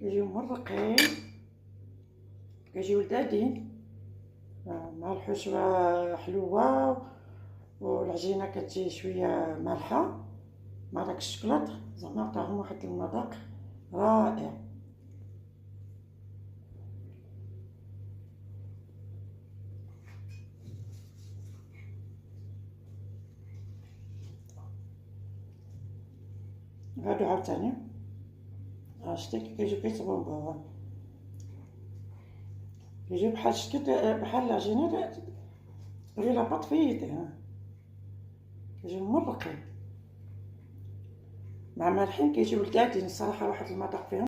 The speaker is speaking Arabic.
كيجيو مرقين، كيجيو لذاذين مع الحشوه حلوه، والعجينه كتجي شويه مالحه مع داك الشكلاط، زعما عطاهم واحد المذاق رائع. هادو عاوتاني شتي كيجيو كيتبونبونو، كيجيو بحال بحال العجينه ديري لاباط في يديه، كيجيو مرقين مع مالحين، كيجيو لذاذين الصراحه، واحد المذاق فيهم.